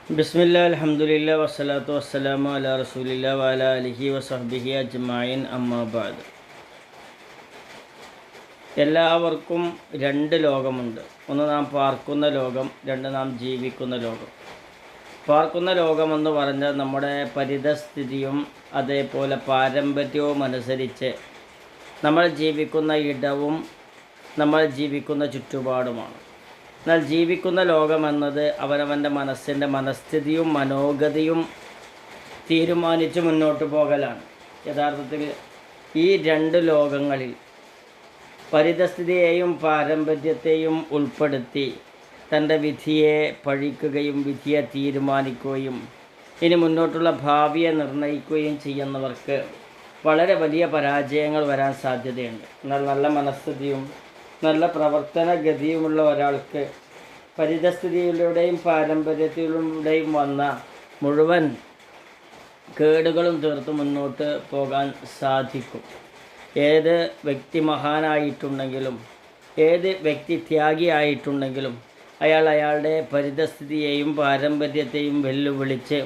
ബിസ്മില്ലാ അൽഹംദുലില്ലാ വസ്സലാത്തു വസ്സലാമു അലാ റസൂലില്ലാ വഅലാ അലിഹി വസഹ്ബിഹി അജ്മഈൻ അമ്മാ ബഅദ്. എല്ലാവർക്കും രണ്ട് ലോകമുണ്ട്. ഒന്ന് നാം പാർക്കുന്ന ലോകം, രണ്ട് നാം ജീവിക്കുന്ന ലോകം. പാർക്കുന്ന ലോകമെന്ന് പറഞ്ഞാൽ നമ്മുടെ പരിതസ്ഥിതിയും അതേപോലെ പാരമ്പര്യവും അനുസരിച്ച് നമ്മൾ ജീവിക്കുന്ന ഇടവും നമ്മൾ ജീവിക്കുന്ന ചുറ്റുപാടുമാണ്. എന്നാൽ ജീവിക്കുന്ന ലോകമെന്നത് അവനവൻ്റെ മനസ്സിൻ്റെ മനസ്ഥിതിയും മനോഗതിയും തീരുമാനിച്ച് മുന്നോട്ട് പോകലാണ്. യഥാർത്ഥത്തിൽ ഈ രണ്ട് ലോകങ്ങളിൽ പരിതസ്ഥിതിയെയും പാരമ്പര്യത്തെയും ഉൾപ്പെടുത്തി തൻ്റെ വിധിയെ പഴിക്കുകയും വിധിയെ തീരുമാനിക്കുകയും ഇനി മുന്നോട്ടുള്ള ഭാവിയെ നിർണ്ണയിക്കുകയും ചെയ്യുന്നവർക്ക് വളരെ വലിയ പരാജയങ്ങൾ വരാൻ സാധ്യതയുണ്ട്. എന്നാൽ നല്ല മനസ്ഥിതിയും നല്ല പ്രവർത്തന ഗതിയുമുള്ള ഒരാൾക്ക് പരിതസ്ഥിതിയിലൂടെയും പാരമ്പര്യത്തിലൂടെയും വന്ന മുഴുവൻ കേടുകളും തീർത്ത് മുന്നോട്ട് പോകാൻ സാധിക്കും. ഏത് വ്യക്തി മഹാനായിട്ടുണ്ടെങ്കിലും ഏത് വ്യക്തി ത്യാഗിയായിട്ടുണ്ടെങ്കിലും അയാളുടെ പരിതസ്ഥിതിയെയും പാരമ്പര്യത്തെയും വെല്ലുവിളിച്ച്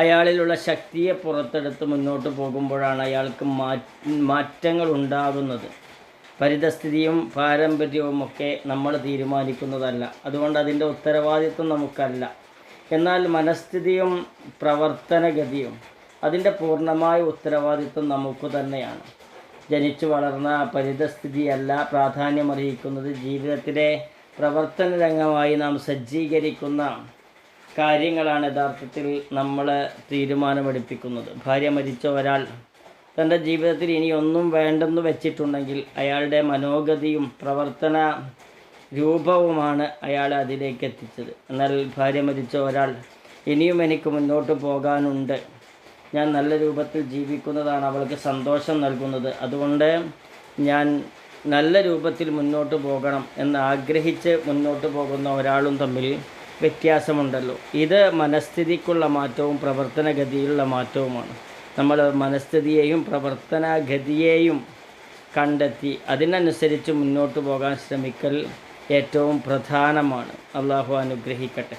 അയാളിലുള്ള ശക്തിയെ പുറത്തെടുത്ത് മുന്നോട്ട് പോകുമ്പോഴാണ് അയാൾക്ക് മാറ്റങ്ങൾ ഉണ്ടാകുന്നത്. പരിതസ്ഥിതിയും പാരമ്പര്യവുമൊക്കെ നമ്മൾ തീരുമാനിക്കുന്നതല്ല, അതുകൊണ്ട് അതിൻ്റെ ഉത്തരവാദിത്വം നമുക്കല്ല. എന്നാൽ മനസ്ഥിതിയും പ്രവർത്തനഗതിയും അതിൻ്റെ പൂർണ്ണമായ ഉത്തരവാദിത്വം നമുക്ക് തന്നെയാണ്. ജനിച്ചു വളർന്ന പരിതസ്ഥിതിയല്ല പ്രാധാന്യമർഹിക്കുന്നത്, ജീവിതത്തിലെ പ്രവർത്തന രംഗമായി നാം സജ്ജീകരിക്കുന്ന കാര്യങ്ങളാണ് യഥാർത്ഥത്തിൽ നമ്മൾ തീരുമാനമെടുപ്പിക്കുന്നത്. ഭാര്യ മരിച്ച ഒരാൾ തൻ്റെ ജീവിതത്തിൽ ഇനി ഒന്നും വേണ്ടെന്ന് വെച്ചിട്ടുണ്ടെങ്കിൽ അയാളുടെ മനോഗതിയും പ്രവർത്തന രൂപവുമാണ് അയാളെ അതിലേക്ക് എത്തിച്ചത്. എന്നാൽ ഭാര്യ മരിച്ച ഒരാൾ ഇനിയും എനിക്ക് മുന്നോട്ട് പോകാനുണ്ട്, ഞാൻ നല്ല രൂപത്തിൽ ജീവിക്കുന്നതാണ് അവൾക്ക് സന്തോഷം നൽകുന്നത്, അതുകൊണ്ട് ഞാൻ നല്ല രൂപത്തിൽ മുന്നോട്ട് പോകണം എന്ന് ആഗ്രഹിച്ച് മുന്നോട്ട് പോകുന്ന ഒരാളും തമ്മിൽ വ്യത്യാസമുണ്ടല്ലോ. ഇത് മനസ്ഥിതിക്കുള്ള മാറ്റവും പ്രവർത്തനഗതിയിലുള്ള മാറ്റവുമാണ്. നമ്മൾ മനസ്ഥിതിയെയും പ്രവർത്തനഗതിയെയും കണ്ടെത്തി അതിനനുസരിച്ച് മുന്നോട്ട് പോകാൻ ശ്രമിക്കൽ ഏറ്റവും പ്രധാനമാണ്. അള്ളാഹു അനുഗ്രഹിക്കട്ടെ.